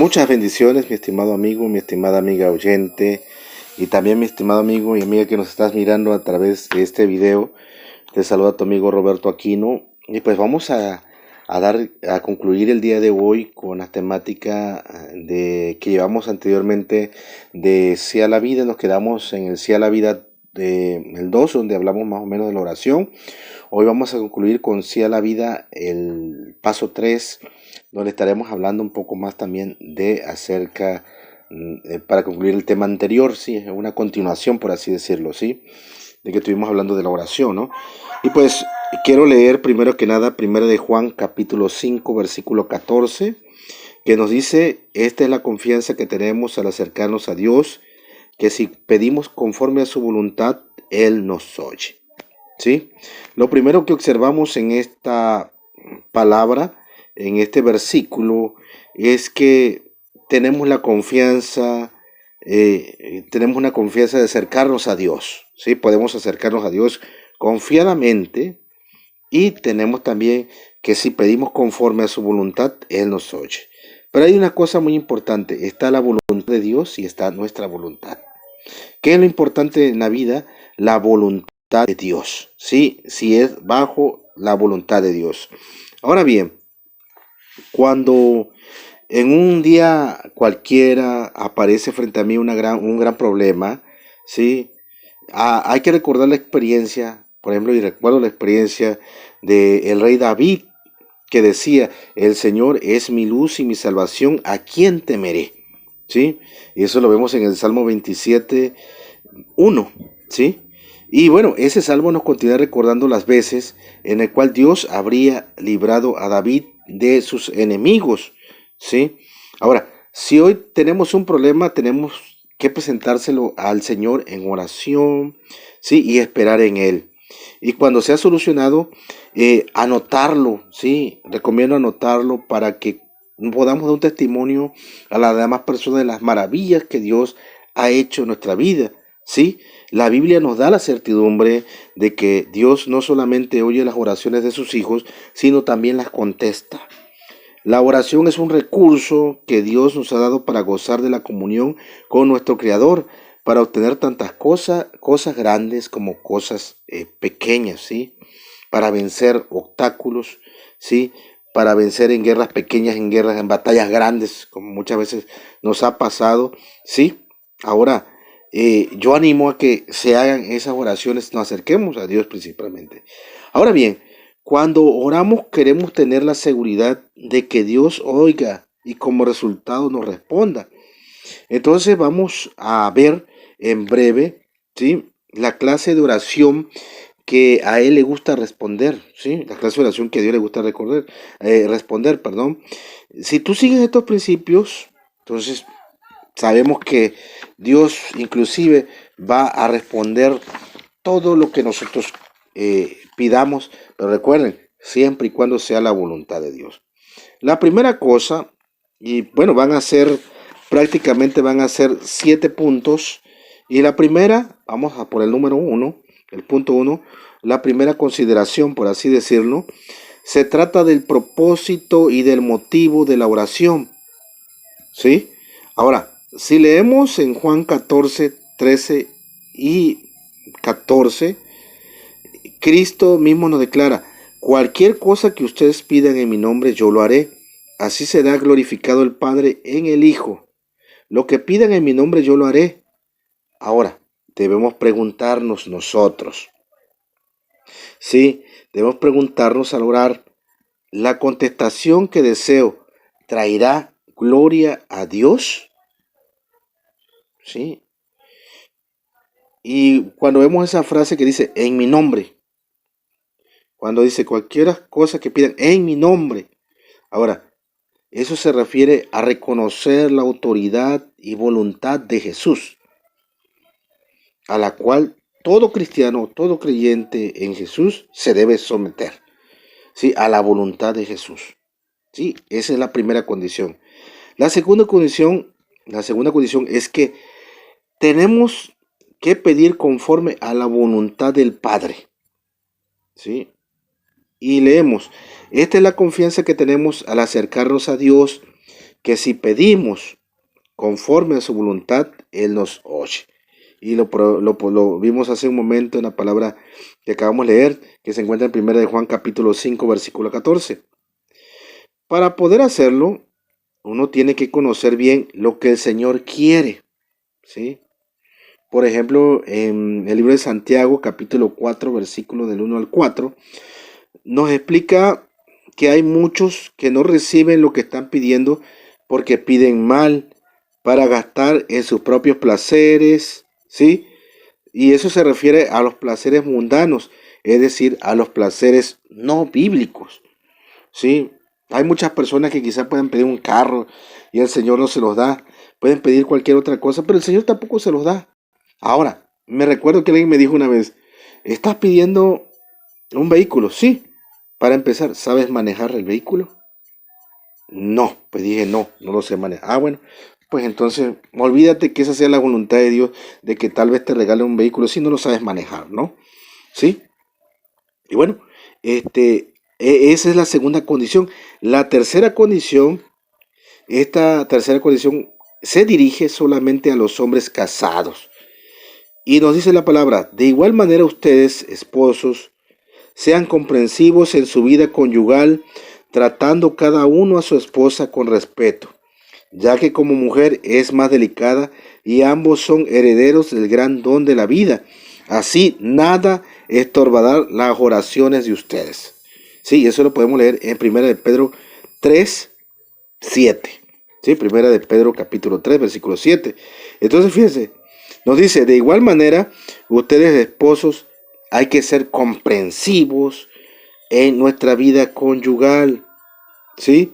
Muchas bendiciones, mi estimado amigo, mi estimada amiga oyente y también mi estimado amigo y amiga que nos estás mirando a través de este video. Te saluda tu amigo Roberto Aquino y pues vamos a concluir el día de hoy con la temática que llevamos anteriormente de Sí a la Vida. Nos quedamos en el Sí a la Vida el 2, donde hablamos más o menos de la oración. Hoy vamos a concluir con Sí a la Vida, el paso 3, donde estaremos hablando un poco más también para concluir el tema anterior, sí, una continuación, por así decirlo, sí, de que estuvimos hablando de la oración, ¿no? Y pues quiero leer primero que nada, primero de Juan, capítulo 5, versículo 14, que nos dice: esta es la confianza que tenemos al acercarnos a Dios, que si pedimos conforme a su voluntad, Él nos oye. ¿Sí? Lo primero que observamos en esta palabra, en este versículo, es que tenemos la confianza, tenemos una confianza de acercarnos a Dios, ¿sí? Podemos acercarnos a Dios confiadamente y tenemos también que si pedimos conforme a su voluntad, Él nos oye. Pero hay una cosa muy importante: está la voluntad de Dios y está nuestra voluntad. ¿Qué es lo importante en la vida? La voluntad de Dios, ¿sí? Si es bajo la voluntad de Dios. Ahora bien, cuando en un día cualquiera aparece frente a mí un gran problema, ¿sí? Hay que recordar la experiencia, por ejemplo, y recuerdo la experiencia del rey David, que decía: el Señor es mi luz y mi salvación, ¿a quién temeré? ¿Sí? Y eso lo vemos en el Salmo 27, 1, ¿sí? Y bueno, ese salmo nos continúa recordando las veces en el cual Dios habría librado a David de sus enemigos, ¿sí? Ahora, si hoy tenemos un problema, tenemos que presentárselo al Señor en oración, ¿sí? Y esperar en Él. Y cuando sea solucionado, anotarlo, ¿sí? Recomiendo anotarlo para que podamos dar un testimonio a las demás personas de las maravillas que Dios ha hecho en nuestra vida. ¿Sí? La Biblia nos da la certidumbre de que Dios no solamente oye las oraciones de sus hijos, sino también las contesta. La oración es un recurso que Dios nos ha dado para gozar de la comunión con nuestro Creador, para obtener tantas cosas grandes como cosas pequeñas, ¿sí? Para vencer obstáculos, ¿sí? Para vencer en guerras pequeñas, en batallas grandes, como muchas veces nos ha pasado, ¿sí? Ahora, yo animo a que se hagan esas oraciones, nos acerquemos a Dios principalmente. Ahora bien, cuando oramos queremos tener la seguridad de que Dios oiga y como resultado nos responda. Entonces vamos a ver en breve, ¿sí? La clase de oración que a Él le gusta responder, ¿sí? La clase de oración que a Dios le gusta responder, perdón. Si tú sigues estos principios, entonces sabemos que Dios inclusive va a responder todo lo que nosotros pidamos, pero recuerden, siempre y cuando sea la voluntad de Dios. La primera cosa, y bueno, prácticamente van a ser 7 puntos, y la primera, vamos a por el número 1, el punto 1, la primera consideración, por así decirlo, se trata del propósito y del motivo de la oración, ¿sí? Ahora, si leemos en Juan 14, 13 y 14, Cristo mismo nos declara: cualquier cosa que ustedes pidan en mi nombre, yo lo haré. Así será glorificado el Padre en el Hijo. Lo que pidan en mi nombre, yo lo haré. Ahora, debemos preguntarnos nosotros, ¿sí? Debemos preguntarnos al orar: ¿la contestación que deseo traerá gloria a Dios? ¿Sí? Y cuando vemos esa frase que dice en mi nombre, cuando dice cualquier cosa que pidan en mi nombre, ahora, eso se refiere a reconocer la autoridad y voluntad de Jesús, a la cual todo cristiano, todo creyente en Jesús se debe someter, ¿sí? A la voluntad de Jesús. ¿Sí? Esa es la primera condición. La segunda condición, la segunda condición es que tenemos que pedir conforme a la voluntad del Padre. ¿Sí? Y leemos: esta es la confianza que tenemos al acercarnos a Dios, que si pedimos conforme a su voluntad, Él nos oye. Y lo vimos hace un momento en la palabra que acabamos de leer, que se encuentra en 1 de Juan capítulo 5, versículo 14. Para poder hacerlo, uno tiene que conocer bien lo que el Señor quiere, ¿sí? Por ejemplo, en el libro de Santiago, capítulo 4, versículo del 1 al 4, nos explica que hay muchos que no reciben lo que están pidiendo porque piden mal para gastar en sus propios placeres, ¿sí? Y eso se refiere a los placeres mundanos, es decir, a los placeres no bíblicos, ¿sí? Hay muchas personas que quizás pueden pedir un carro y el Señor no se los da, pueden pedir cualquier otra cosa, pero el Señor tampoco se los da. Ahora, me recuerdo que alguien me dijo una vez, ¿estás pidiendo un vehículo? Sí. Para empezar, ¿sabes manejar el vehículo? No, pues dije, no lo sé manejar. Ah, bueno, pues entonces, olvídate que esa sea la voluntad de Dios, de que tal vez te regale un vehículo si no lo sabes manejar, ¿no? ¿Sí? Y bueno, esa es la segunda condición. La tercera condición, esta tercera condición se dirige solamente a los hombres casados. Y nos dice la palabra, de igual manera ustedes, esposos, sean comprensivos en su vida conyugal, tratando cada uno a su esposa con respeto, ya que como mujer es más delicada y ambos son herederos del gran don de la vida. Así nada estorbará las oraciones de ustedes. Sí, eso lo podemos leer en 1 de Pedro 3, 7. Sí, 1 de Pedro capítulo 3, versículo 7. Entonces fíjense, nos dice, de igual manera, ustedes esposos hay que ser comprensivos en nuestra vida conyugal, ¿sí?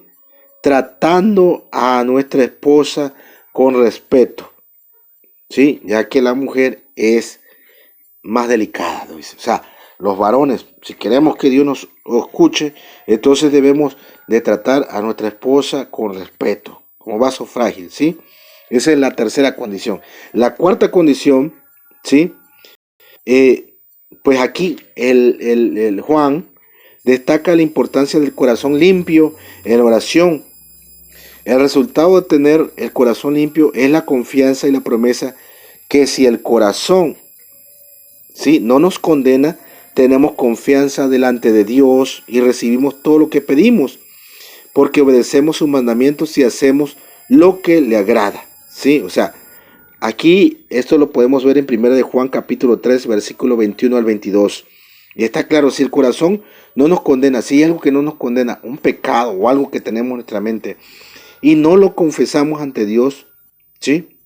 Tratando a nuestra esposa con respeto, ¿sí? Ya que la mujer es más delicada, ¿no? O sea, los varones, si queremos que Dios nos escuche, entonces debemos de tratar a nuestra esposa con respeto, como vaso frágil, ¿sí? Esa es la tercera condición. La cuarta condición, ¿sí? Pues aquí el Juan destaca la importancia del corazón limpio en la oración. El resultado de tener el corazón limpio es la confianza y la promesa que si el corazón, ¿sí?, no nos condena, tenemos confianza delante de Dios y recibimos todo lo que pedimos, porque obedecemos sus mandamientos y hacemos lo que le agrada, ¿sí? O sea, aquí esto lo podemos ver en 1 de Juan capítulo 3, versículo 21 al 22. Y está claro, si el corazón no nos condena, si hay algo que no nos condena, un pecado o algo que tenemos en nuestra mente, y no lo confesamos ante Dios, ¿sí?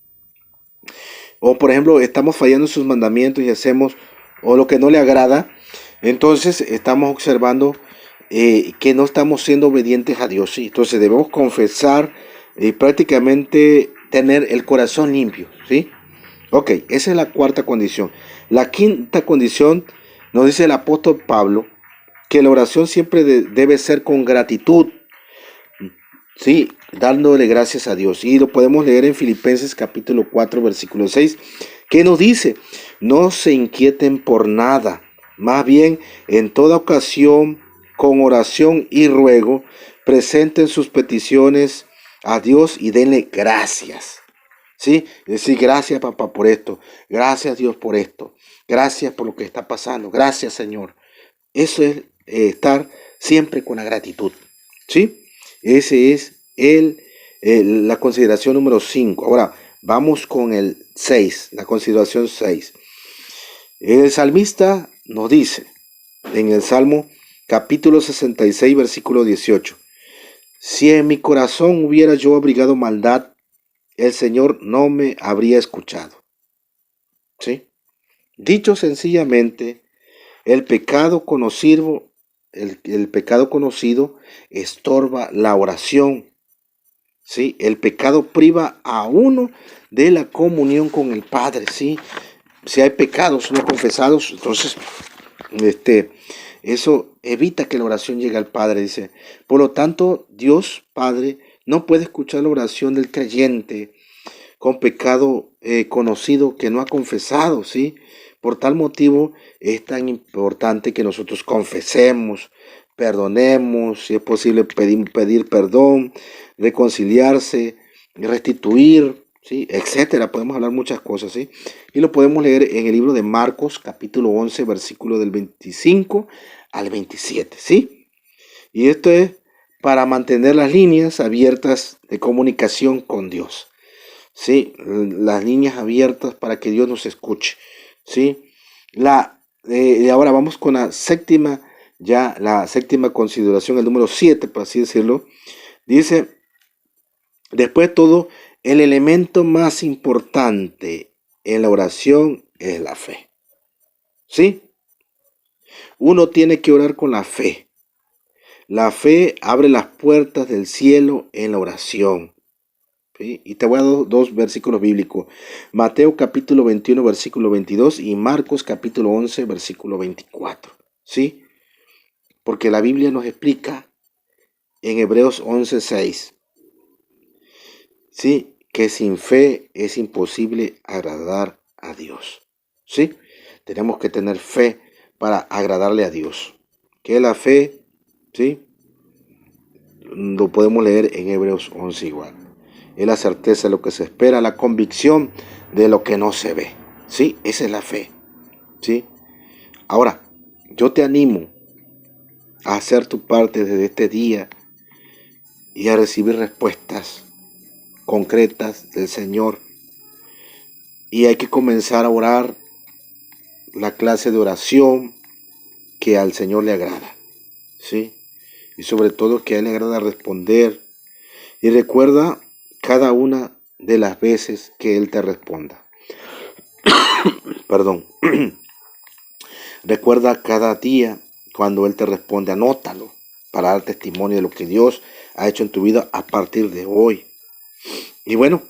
O por ejemplo, estamos fallando en sus mandamientos y hacemos o lo que no le agrada, entonces estamos observando que no estamos siendo obedientes a Dios, ¿sí? Entonces debemos confesar y prácticamente tener el corazón limpio, ¿sí? Ok, esa es la cuarta condición. La quinta condición nos dice el apóstol Pablo que la oración siempre debe ser con gratitud, ¿sí? Dándole gracias a Dios. Y lo podemos leer en Filipenses capítulo 4, versículo 6, que nos dice, no se inquieten por nada, más bien en toda ocasión, con oración y ruego, presenten sus peticiones a Dios y denle gracias. ¿Sí? Decir gracias, papá, por esto. Gracias, Dios, por esto. Gracias por lo que está pasando. Gracias, Señor. Eso es estar siempre con la gratitud. ¿Sí? Ese es la consideración número 5. Ahora, vamos con el 6, la consideración 6. El salmista nos dice en el Salmo capítulo 66, versículo 18. Si en mi corazón hubiera yo abrigado maldad, el Señor no me habría escuchado. ¿Sí? Dicho sencillamente, el pecado conocido, el pecado conocido estorba la oración. ¿Sí? El pecado priva a uno de la comunión con el Padre. ¿Sí? Si hay pecados no confesados, entonces eso evita que la oración llegue al Padre, dice. Por lo tanto, Dios Padre no puede escuchar la oración del creyente con pecado conocido que no ha confesado, ¿sí? Por tal motivo es tan importante que nosotros confesemos perdonemos, si es posible pedir perdón, reconciliarse, restituir, ¿sí? Etcétera. Podemos hablar muchas cosas, ¿sí? Y lo podemos leer en el libro de Marcos, capítulo 11, versículo del 25 al 27, ¿sí? Y esto es para mantener las líneas abiertas de comunicación con Dios, ¿sí? Las líneas abiertas para que Dios nos escuche, ¿sí? Ahora vamos con la séptima consideración, el número 7, por así decirlo. Dice, después de todo, el elemento más importante en la oración es la fe, ¿sí? Uno tiene que orar con la fe. La fe abre las puertas del cielo en la oración. ¿Sí? Y te voy a dar dos versículos bíblicos. Mateo capítulo 21, versículo 22 y Marcos capítulo 11, versículo 24. ¿Sí? Porque la Biblia nos explica en Hebreos 11, 6, ¿sí? Que sin fe es imposible agradar a Dios. ¿Sí? Tenemos que tener fe para agradarle a Dios. ¿Qué es la fe? ¿Sí? Lo podemos leer en Hebreos 11 igual. Es la certeza de lo que se espera, la convicción de lo que no se ve. ¿Sí? Esa es la fe. ¿Sí? Ahora, yo te animo a hacer tu parte desde este día y a recibir respuestas concretas del Señor. Y hay que comenzar a orar la clase de oración que al Señor le agrada. ¿Sí? Y sobre todo que a Él le agrada responder. Y recuerda cada una de las veces que Él te responda. Perdón. Recuerda cada día cuando Él te responde, anótalo para dar testimonio de lo que Dios ha hecho en tu vida a partir de hoy. Y bueno,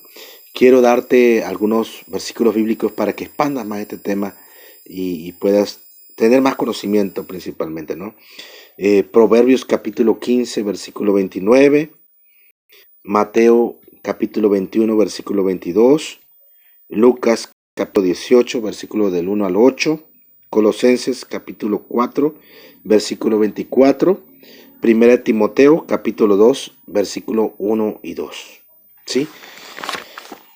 quiero darte algunos versículos bíblicos para que expandas más este tema y puedas tener más conocimiento principalmente, ¿no? Proverbios capítulo 15, versículo 29, Mateo capítulo 21, versículo 22, Lucas capítulo 18, versículo del 1 al 8, Colosenses capítulo 4, versículo 24, Primera Timoteo capítulo 2, versículo 1 y 2. ¿Sí?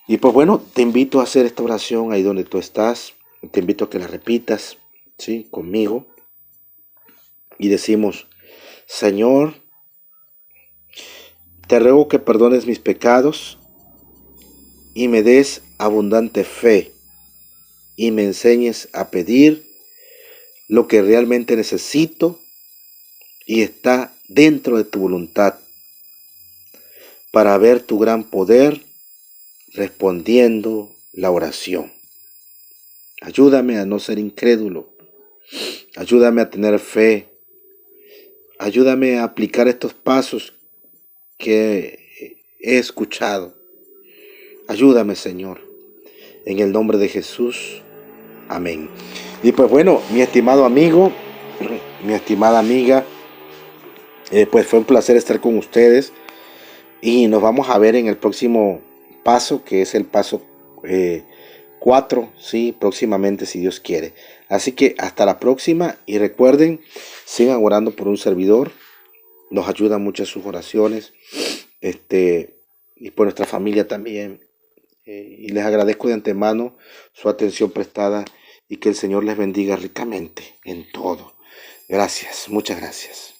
Y pues bueno, te invito a hacer esta oración ahí donde tú estás. Te invito a que la repitas, ¿sí? Conmigo. Y decimos, Señor, te ruego que perdones mis pecados y me des abundante fe y me enseñes a pedir lo que realmente necesito y está dentro de tu voluntad para ver tu gran poder respondiendo la oración. Ayúdame a no ser incrédulo. Ayúdame a tener fe. Ayúdame a aplicar estos pasos que he escuchado. Ayúdame, Señor. En el nombre de Jesús. Amén. Y pues bueno, mi estimado amigo, mi estimada amiga, pues fue un placer estar con ustedes. Y nos vamos a ver en el próximo paso, que es el paso 4, ¿sí? Próximamente, si Dios quiere. Así que hasta la próxima y recuerden, sigan orando por un servidor. Nos ayudan mucho sus oraciones. Y por nuestra familia también. Y les agradezco de antemano su atención prestada y que el Señor les bendiga ricamente en todo. Gracias, muchas gracias.